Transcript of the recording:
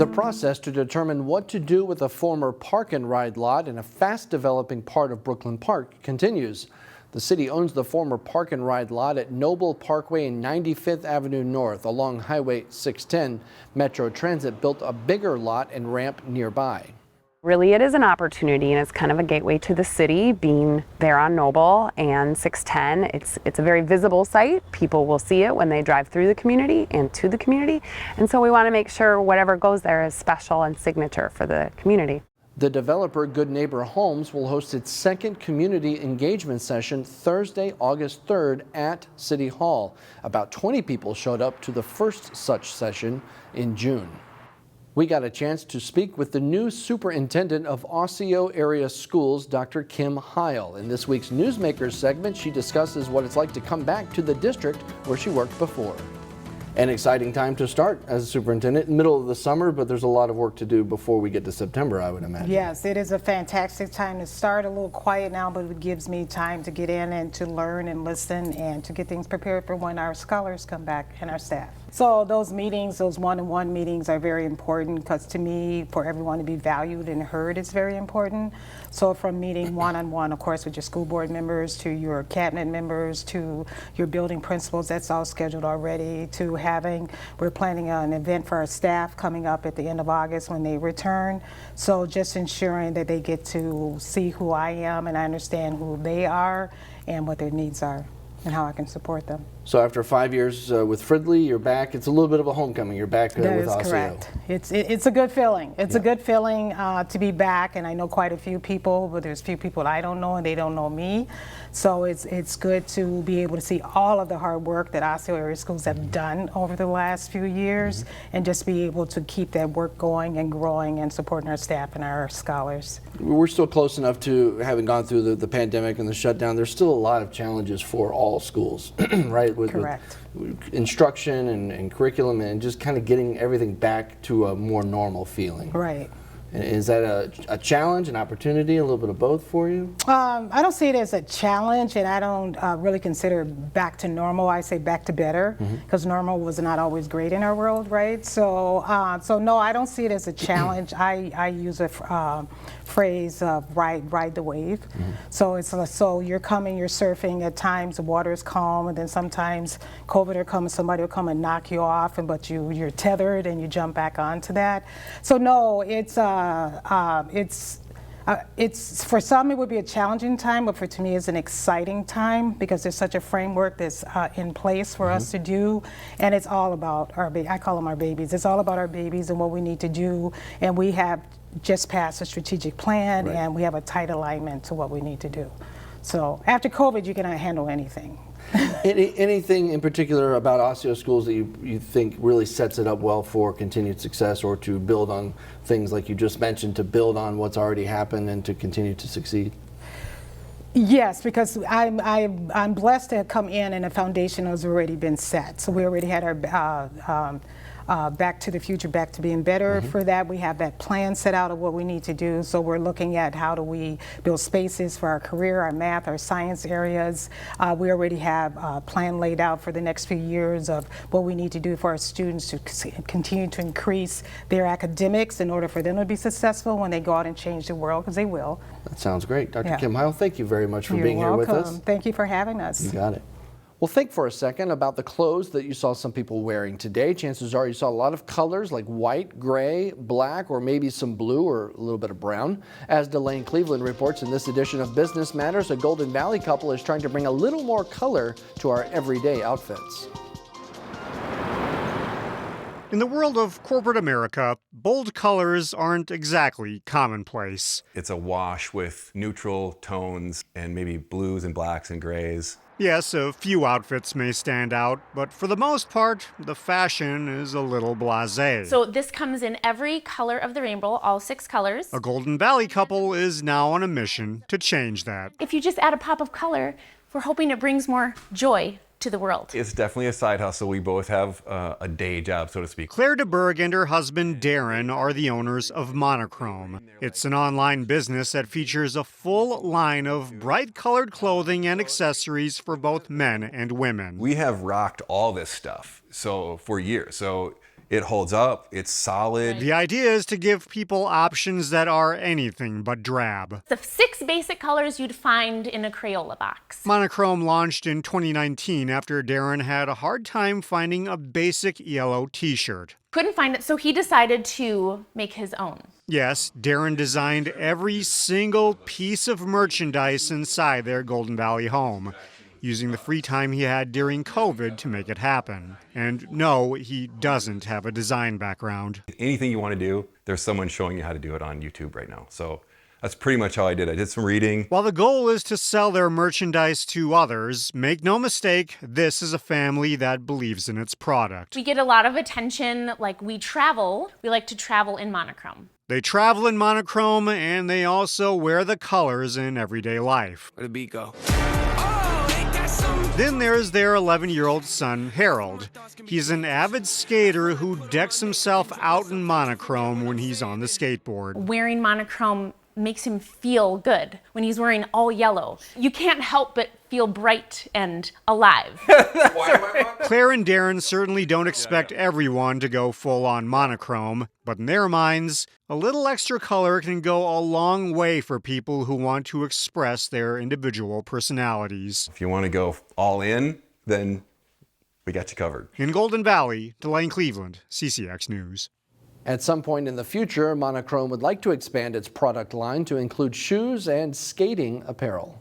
The process to determine what to do with a former park and ride lot in a fast developing part of Brooklyn Park continues. The city owns the former park and ride lot at Noble Parkway and 95th Avenue North along Highway 610. Metro Transit built a bigger lot and ramp nearby. Really, it is an opportunity, and it's kind of a gateway to the city, being there on Noble and 610. It's a very visible site. People will see it when they drive through the community and to the community. And so we want to make sure whatever goes there is special and signature for the community. The developer Good Neighbor Homes will host its second community engagement session Thursday, August 3rd at City Hall. About 20 people showed up to the first such session in June. We got a chance to speak with the new superintendent of Osseo area schools, Dr. Kim Heil. In this week's Newsmakers segment, she discusses what it's like to come back to the district where she worked before. An exciting time to start as a superintendent, middle of the summer, but there's a lot of work to do before we get to September, I would imagine. Yes, it is a fantastic time to start. A little quiet now, but it gives me time to get in and to learn and listen and to get things prepared for when our scholars come back and our staff. So those meetings, those one-on-one meetings are very important because to me, for everyone to be valued and heard is very important. So from meeting one-on-one, of course, with your school board members to your cabinet members to your building principals, that's all scheduled already, to we're planning an event for our staff coming up at the end of August when they return. So just ensuring that they get to see who I am and I understand who they are and what their needs are and how I can support them. So after 5 years with Fridley, you're back. It's a little bit of a homecoming. You're back with Osseo. That is correct. It's a good feeling. It's a good feeling to be back, and I know quite a few people, but there's a few people I don't know and they don't know me. So it's good to be able to see all of the hard work that Osseo area schools have done over the last few years and just be able to keep that work going and growing and supporting our staff and our scholars. We're still close enough to having gone through the pandemic and the shutdown. There's still a lot of challenges for all schools, right? Correct. With instruction and curriculum and just kind of getting everything back to a more normal feeling. Right. Is that a challenge, an opportunity, a little bit of both for you? I don't see it as a challenge, and I don't really consider back to normal. I say back to better, because normal was not always great in our world, right? So no, I don't see it as a challenge. I use a phrase of ride the wave. So it's so you're coming, you're surfing. At times the water is calm, and then sometimes COVID will come and somebody will come and knock you off, but you're tethered and you jump back onto that. So no, it's for some it would be a challenging time, but to me it's an exciting time because there's such a framework that's in place for us to do, and it's all about I call them our babies. It's all about our babies and what we need to do, and we have just passed a strategic plan, and we have a tight alignment to what we need to do. So after COVID, you cannot handle anything. Anything in particular about Osseo schools that you think really sets it up well for continued success, or to build on things like you just mentioned, to build on what's already happened and to continue to succeed? Yes, because I'm blessed to have come in and a foundation has already been set. So we already had our Back to the Future, Back to Being Better. For that, we have that plan set out of what we need to do. So we're looking at how do we build spaces for our career, our math, our science areas. We already have a plan laid out for the next few years of what we need to do for our students to continue to increase their academics in order for them to be successful when they go out and change the world, because they will. That sounds great. Dr. Kim Heil, thank you very much for being here with us. Thank you for having us. You got it. Well, think for a second about the clothes that you saw some people wearing today. Chances are you saw a lot of colors like white, gray, black, or maybe some blue or a little bit of brown. As Delane Cleveland reports in this edition of Business Matters, a Golden Valley couple is trying to bring a little more color to our everyday outfits. In the world of corporate America, bold colors aren't exactly commonplace. It's a wash with neutral tones and maybe blues and blacks and grays. Yes, a few outfits may stand out, but for the most part, the fashion is a little blasé. So this comes in every color of the rainbow, all 6 colors. A Golden Valley couple is now on a mission to change that. If you just add a pop of color, we're hoping it brings more joy to the world. It's definitely a side hustle. We both have a day job, so to speak. Claire DeBerg and her husband Darren are the owners of Monochrome. It's an online business that features a full line of bright-colored clothing and accessories for both men and women. We have rocked all this stuff for years. So It holds up, it's solid. The idea is to give people options that are anything but drab. The 6 basic colors you'd find in a Crayola box. Monochrome launched in 2019 after Darren had a hard time finding a basic yellow t-shirt. Couldn't find it, so he decided to make his own. Yes, Darren designed every single piece of merchandise inside their Golden Valley home, using the free time he had during COVID to make it happen. And no, he doesn't have a design background. Anything you want to do, there's someone showing you how to do it on YouTube right now. So that's pretty much how I did it. I did some reading. While the goal is to sell their merchandise to others, make no mistake, this is a family that believes in its product. We get a lot of attention, like we travel. We like to travel in monochrome. They travel in monochrome, and they also wear the colors in everyday life. Where the beat go? Then there's their 11-year-old son, Harold. He's an avid skater who decks himself out in monochrome when he's on the skateboard. Wearing monochrome makes him feel good when he's wearing all yellow. You can't help but feel bright and alive. Claire and Darren certainly don't expect everyone to go full-on monochrome, but in their minds, a little extra color can go a long way for people who want to express their individual personalities. If you want to go all in, then we got you covered. In Golden Valley, Delane Cleveland, CCX News. At some point in the future, Monochrome would like to expand its product line to include shoes and skating apparel.